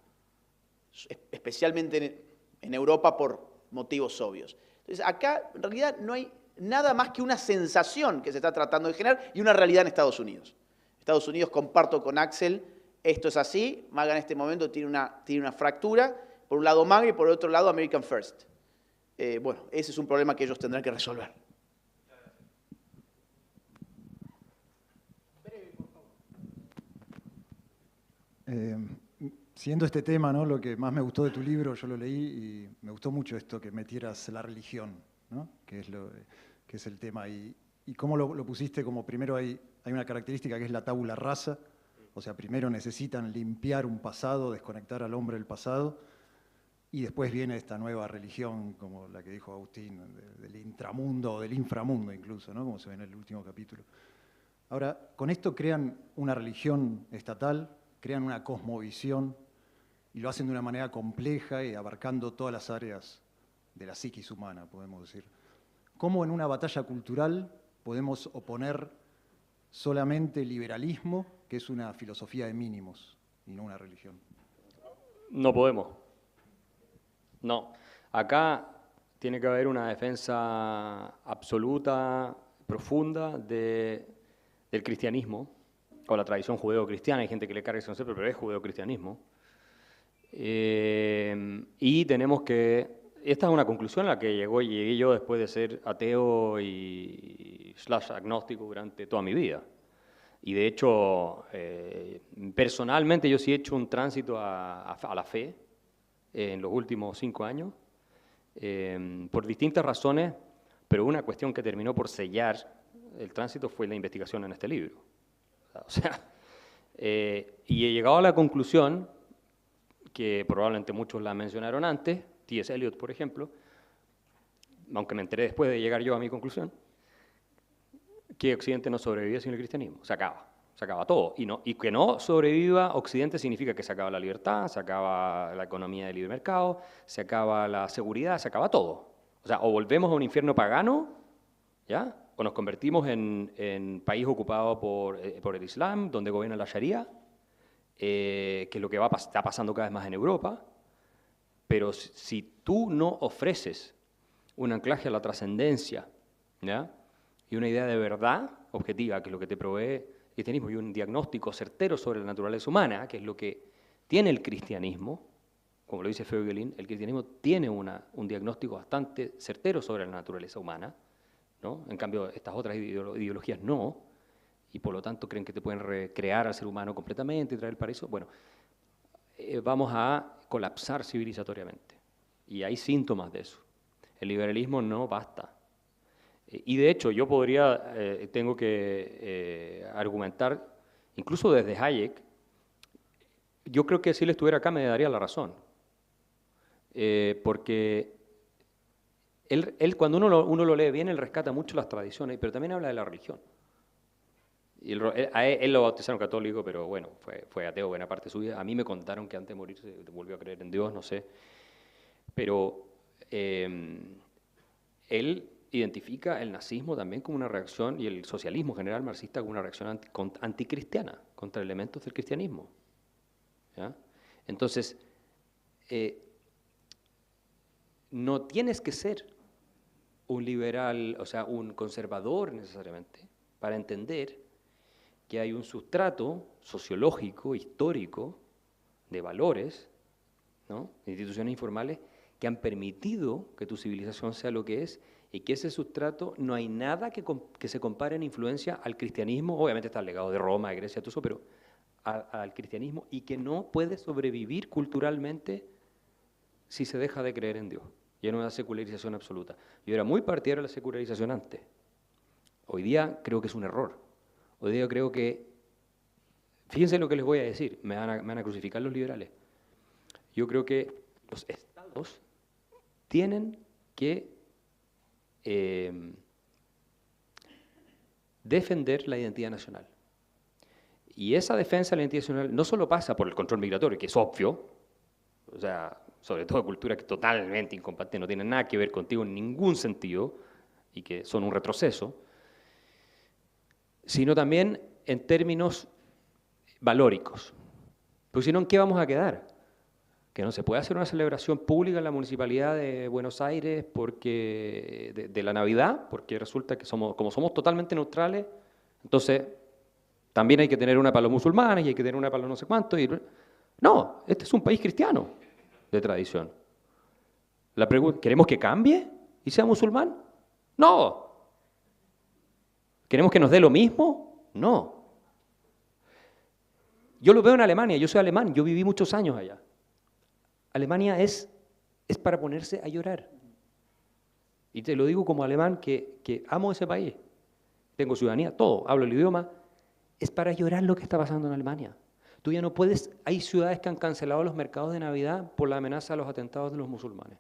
especialmente en Europa por motivos obvios. Entonces, acá en realidad no hay nada más que una sensación que se está tratando de generar y una realidad en Estados Unidos. Estados Unidos, comparto con Axel, esto es así, MAGA en este momento tiene una fractura, por un lado MAGA y por el otro lado American First. Bueno, ese es un problema que ellos tendrán que resolver. Siguiendo este tema, ¿no? Lo que más me gustó de tu libro, yo lo leí y me gustó mucho esto, que metieras la religión, ¿no? que es el tema. Y cómo lo pusiste como primero hay una característica que es la tabula rasa, o sea, primero necesitan limpiar un pasado, desconectar al hombre del pasado, y después viene esta nueva religión, como la que dijo Agustín, del intramundo o del inframundo incluso, ¿no? Como se ve en el último capítulo. Ahora, con esto crean una religión estatal, crean una cosmovisión, y lo hacen de una manera compleja y abarcando todas las áreas de la psiquis humana, podemos decir. ¿Cómo en una batalla cultural podemos oponer solamente liberalismo, que es una filosofía de mínimos y no una religión. No podemos. No. Acá tiene que haber una defensa absoluta, profunda del cristianismo, o la tradición judeo-cristiana. Hay gente que le carga ese concepto, pero es judeo-cristianismo. Y tenemos que... Esta es una conclusión a la que llegué yo después de ser ateo y agnóstico durante toda mi vida. Y de hecho, personalmente yo sí he hecho un tránsito a la fe en los últimos 5 años, por distintas razones, pero una cuestión que terminó por sellar el tránsito fue la investigación en este libro. O sea, y he llegado a la conclusión, que probablemente muchos la mencionaron antes, T.S. Eliot, por ejemplo, aunque me enteré después de llegar yo a mi conclusión, que Occidente no sobrevivía sin el cristianismo, se acaba todo. Y que no sobreviva Occidente significa que se acaba la libertad, se acaba la economía de libre mercado, se acaba la seguridad, se acaba todo. O sea, o volvemos a un infierno pagano, ¿ya? O nos convertimos en país ocupado por el Islam, donde gobierna la Sharia, que es lo que está pasando cada vez más en Europa. Pero si tú no ofreces un anclaje a la trascendencia, ¿ya? Y una idea de verdad objetiva, que es lo que te provee el cristianismo, y un diagnóstico certero sobre la naturaleza humana, que es lo que tiene el cristianismo, como lo dice Voegelin, el cristianismo tiene un diagnóstico bastante certero sobre la naturaleza humana, ¿no? En cambio, estas otras ideologías no, y por lo tanto creen que te pueden recrear al ser humano completamente y traer el paraíso. Bueno, vamos a colapsar civilizatoriamente, y hay síntomas de eso. El liberalismo no basta. Y de hecho, yo tengo que argumentar, incluso desde Hayek, yo creo que si él estuviera acá me daría la razón. Porque él cuando uno lo lee bien, él rescata mucho las tradiciones, pero también habla de la religión. Y él lo bautizaron católico, pero bueno, fue ateo buena parte de su vida. A mí me contaron que antes de morir se volvió a creer en Dios, no sé. Pero él identifica el nazismo también como una reacción, y el socialismo general marxista como una reacción anticristiana, contra elementos del cristianismo. ¿Ya? Entonces, no tienes que ser un liberal, o sea, un conservador necesariamente, para entender que hay un sustrato sociológico, histórico, de valores, ¿no? De instituciones informales que han permitido que tu civilización sea lo que es, y que ese sustrato no hay nada que se compare en influencia al cristianismo. Obviamente está el legado de Roma, de Grecia, todo eso, pero al cristianismo, y que no puede sobrevivir culturalmente si se deja de creer en Dios, y en una secularización absoluta. Yo era muy partidario de la secularización antes. Hoy día creo que es un error. Hoy día creo que, fíjense lo que les voy a decir, me van a crucificar los liberales. Yo creo que los estados tienen que defender la identidad nacional. Y esa defensa de la identidad nacional no solo pasa por el control migratorio, que es obvio, o sea, sobre todo culturas que totalmente incompatibles, no tienen nada que ver contigo en ningún sentido, y que son un retroceso, sino también en términos valóricos. Porque si no, ¿en qué vamos a quedar? Que no se puede hacer una celebración pública en la Municipalidad de Buenos Aires de la Navidad, porque resulta que como somos totalmente neutrales, entonces también hay que tener una para los musulmanes y hay que tener una para los no sé cuántos. No, este es un país cristiano de tradición. La pregunta, ¿queremos que cambie y sea musulmán? No. ¿Queremos que nos dé lo mismo? No. Yo lo veo en Alemania, yo soy alemán, yo viví muchos años allá. Alemania es para ponerse a llorar. Y te lo digo como alemán que amo ese país. Tengo ciudadanía, todo, hablo el idioma. Es para llorar lo que está pasando en Alemania. Tú ya no puedes, hay ciudades que han cancelado los mercados de Navidad por la amenaza de los atentados de los musulmanes.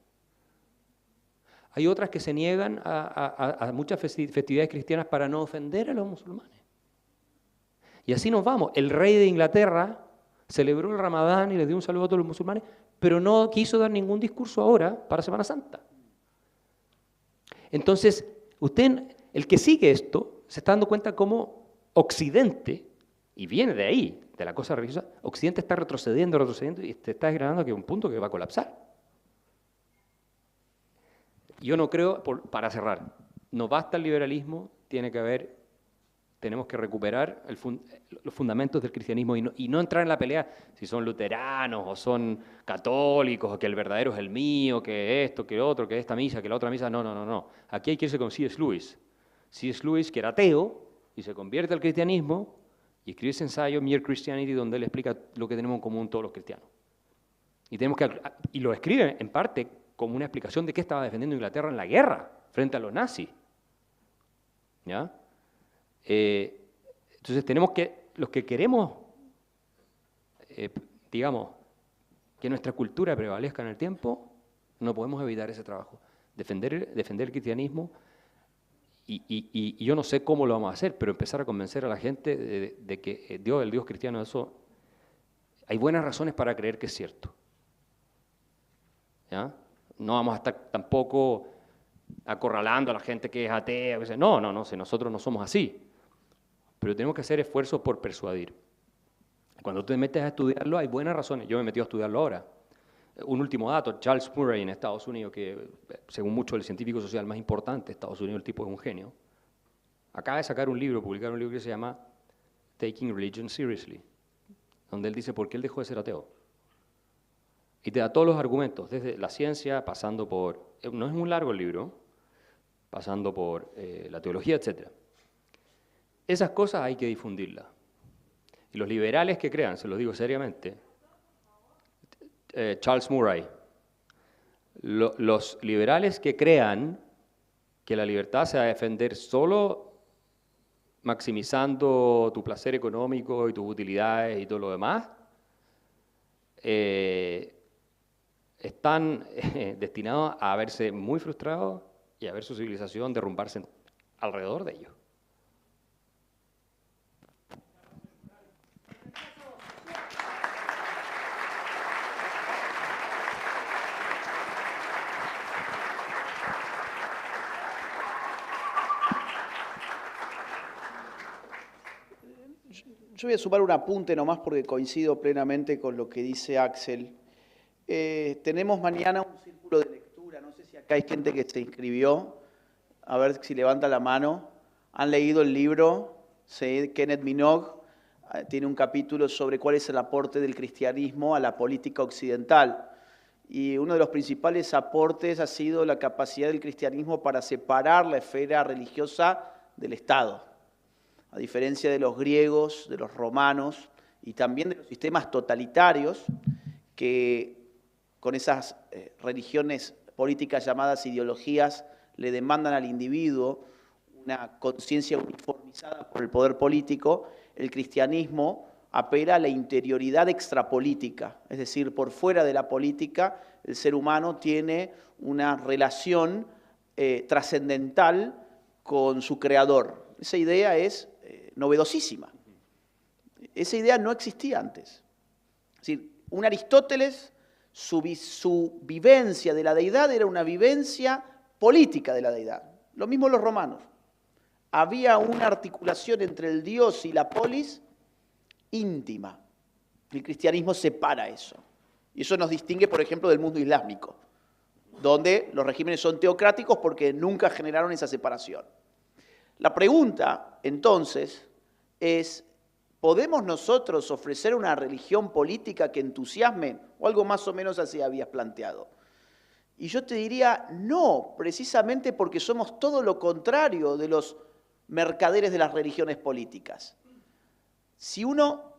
Hay otras que se niegan a muchas festividades cristianas para no ofender a los musulmanes. Y así nos vamos. El rey de Inglaterra celebró el Ramadán y le dio un saludo a todos los musulmanes, pero no quiso dar ningún discurso ahora para Semana Santa. Entonces, el que sigue esto, se está dando cuenta cómo Occidente, y viene de ahí, de la cosa religiosa, Occidente está retrocediendo y te está desgranando que un punto que va a colapsar. Yo no creo, para cerrar, no basta el liberalismo, tenemos que recuperar los fundamentos del cristianismo y no entrar en la pelea si son luteranos o son católicos, o que el verdadero es el mío, que esto, que otro, que esta misa, que la otra misa. No. Aquí hay que irse con C.S. Lewis. C.S. Lewis, que era ateo, y se convierte al cristianismo, y escribe ese ensayo, Mere Christianity, donde él explica lo que tenemos en común todos los cristianos. Y lo escribe en parte como una explicación de qué estaba defendiendo Inglaterra en la guerra frente a los nazis. ¿Ya? Entonces los que queremos, digamos, que nuestra cultura prevalezca en el tiempo, no podemos evitar ese trabajo. Defender el cristianismo, y yo no sé cómo lo vamos a hacer, pero empezar a convencer a la gente de que el Dios cristiano, eso, hay buenas razones para creer que es cierto. ¿Ya? No vamos a estar tampoco acorralando a la gente que es atea. No, si nosotros no somos así. Pero tenemos que hacer esfuerzos por persuadir. Cuando tú te metes a estudiarlo, hay buenas razones. Yo me he metido a estudiarlo ahora. Un último dato, Charles Murray en Estados Unidos, que según mucho el científico social más importante de Estados Unidos, el tipo es un genio, acaba de sacar publicar un libro que se llama Taking Religion Seriously, donde él dice por qué él dejó de ser ateo. Y te da todos los argumentos, desde la ciencia, pasando por, no es muy largo el libro, pasando por la teología, etc. Esas cosas hay que difundirlas. Y los liberales que crean, se los digo seriamente, Charles Murray, los liberales que crean que la libertad se va a defender solo maximizando tu placer económico y tus utilidades y todo lo demás, están destinados a verse muy frustrados y a ver su civilización derrumbarse alrededor de ellos. Yo voy a sumar un apunte nomás porque coincido plenamente con lo que dice Axel. Tenemos mañana un círculo de lectura, no sé si acá hay gente que se inscribió, a ver si levanta la mano. ¿Han leído el libro? Sí, Kenneth Minogue tiene un capítulo sobre cuál es el aporte del cristianismo a la política occidental. Y uno de los principales aportes ha sido la capacidad del cristianismo para separar la esfera religiosa del Estado. A diferencia de los griegos, de los romanos y también de los sistemas totalitarios que con esas religiones políticas llamadas ideologías le demandan al individuo una conciencia uniformizada por el poder político, el cristianismo apela a la interioridad extrapolítica, es decir, por fuera de la política el ser humano tiene una relación trascendental con su creador. Esa idea es novedosísima. Esa idea no existía antes. Es decir, un Aristóteles, su vivencia de la deidad era una vivencia política de la deidad. Lo mismo los romanos. Había una articulación entre el Dios y la polis íntima. El cristianismo separa eso. Y eso nos distingue, por ejemplo, del mundo islámico, donde los regímenes son teocráticos porque nunca generaron esa separación. La pregunta, entonces, es, ¿podemos nosotros ofrecer una religión política que entusiasme? O algo más o menos así habías planteado. Y yo te diría, no, precisamente porque somos todo lo contrario de los mercaderes de las religiones políticas. Si uno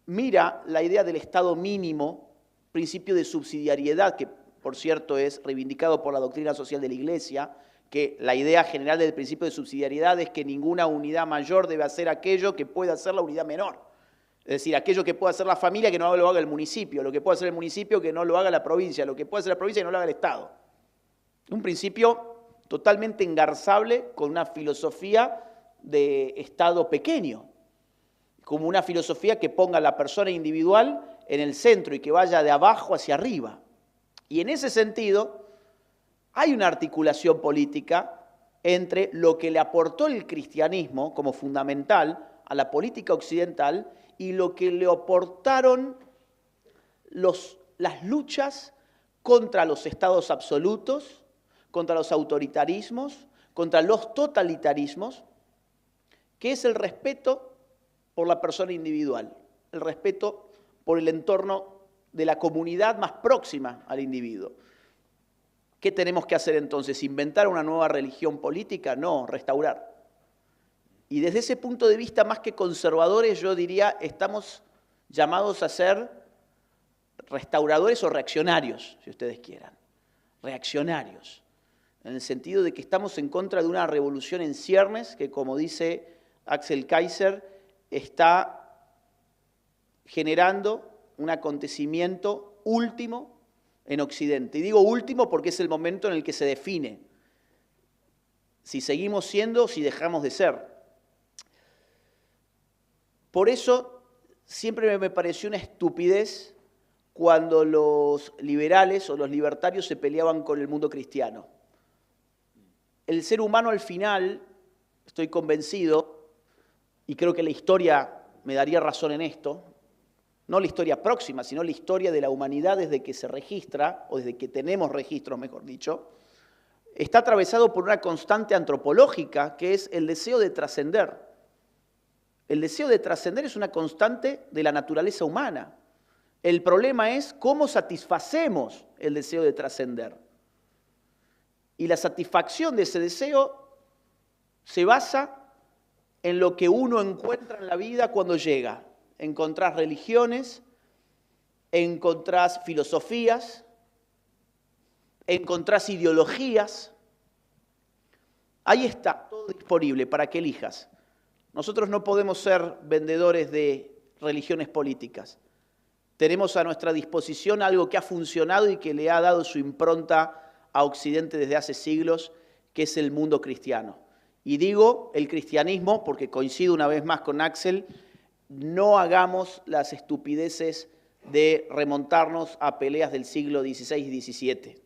mira la idea del Estado mínimo, principio de subsidiariedad, que por cierto es reivindicado por la doctrina social de la Iglesia, que la idea general del principio de subsidiariedad es que ninguna unidad mayor debe hacer aquello que pueda hacer la unidad menor. Es decir, aquello que pueda hacer la familia que no lo haga el municipio, lo que pueda hacer el municipio que no lo haga la provincia, lo que pueda hacer la provincia que no lo haga el Estado. Un principio totalmente engarzable con una filosofía de Estado pequeño, como una filosofía que ponga a la persona individual en el centro y que vaya de abajo hacia arriba. Y en ese sentido, hay una articulación política entre lo que le aportó el cristianismo como fundamental a la política occidental y lo que le aportaron las luchas contra los estados absolutos, contra los autoritarismos, contra los totalitarismos, que es el respeto por la persona individual, el respeto por el entorno de la comunidad más próxima al individuo. ¿Qué tenemos que hacer entonces? ¿Inventar una nueva religión política? No, restaurar. Y desde ese punto de vista, más que conservadores, yo diría, estamos llamados a ser restauradores o reaccionarios, si ustedes quieran. Reaccionarios, en el sentido de que estamos en contra de una revolución en ciernes que, como dice Axel Kaiser, está generando un acontecimiento último en Occidente. Y digo último porque es el momento en el que se define si seguimos siendo o si dejamos de ser. Por eso siempre me pareció una estupidez cuando los liberales o los libertarios se peleaban con el mundo cristiano. El ser humano al final, estoy convencido, y creo que la historia me daría razón en esto, no la historia próxima, sino la historia de la humanidad desde que se registra, o desde que tenemos registros, mejor dicho, está atravesado por una constante antropológica que es el deseo de trascender. El deseo de trascender es una constante de la naturaleza humana. El problema es cómo satisfacemos el deseo de trascender. Y la satisfacción de ese deseo se basa en lo que uno encuentra en la vida cuando llega. Encontrás religiones, encontrás filosofías, encontrás ideologías. Ahí está, todo disponible para que elijas. Nosotros no podemos ser vendedores de religiones políticas. Tenemos a nuestra disposición algo que ha funcionado y que le ha dado su impronta a Occidente desde hace siglos, que es el mundo cristiano. Y digo el cristianismo porque coincido una vez más con Axel, no hagamos las estupideces de remontarnos a peleas del siglo XVI y XVII.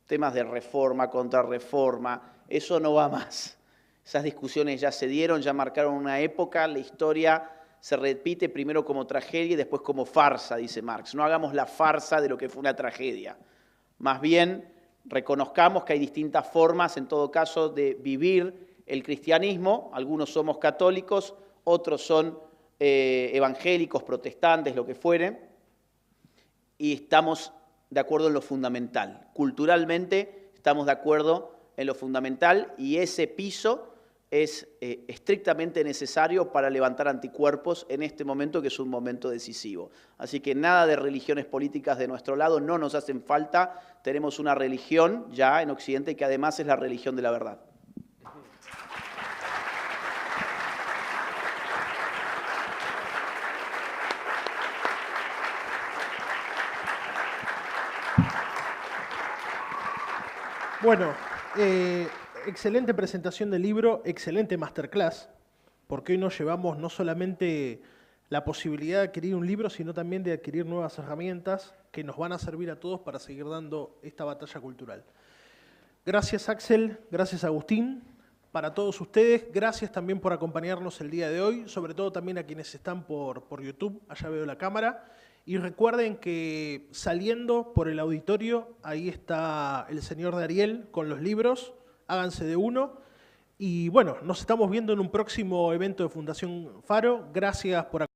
Temas de reforma, contrarreforma, eso no va más. Esas discusiones ya se dieron, ya marcaron una época, la historia se repite primero como tragedia y después como farsa, dice Marx. No hagamos la farsa de lo que fue una tragedia. Más bien, reconozcamos que hay distintas formas, en todo caso, de vivir el cristianismo. Algunos somos católicos, otros son evangélicos, protestantes, lo que fuere, y estamos de acuerdo en lo fundamental. Culturalmente estamos de acuerdo en lo fundamental y ese piso es estrictamente necesario para levantar anticuerpos en este momento que es un momento decisivo. Así que nada de religiones políticas de nuestro lado, no nos hacen falta. Tenemos una religión ya en Occidente que además es la religión de la verdad. Bueno, excelente presentación del libro, excelente masterclass, porque hoy nos llevamos no solamente la posibilidad de adquirir un libro, sino también de adquirir nuevas herramientas que nos van a servir a todos para seguir dando esta batalla cultural. Gracias Axel, gracias Agustín, para todos ustedes, gracias también por acompañarnos el día de hoy, sobre todo también a quienes están por YouTube, allá veo la cámara. Y recuerden que saliendo por el auditorio, ahí está el señor de Ariel con los libros, háganse de uno. Y bueno, nos estamos viendo en un próximo evento de Fundación Faro. Gracias por acompañarnos.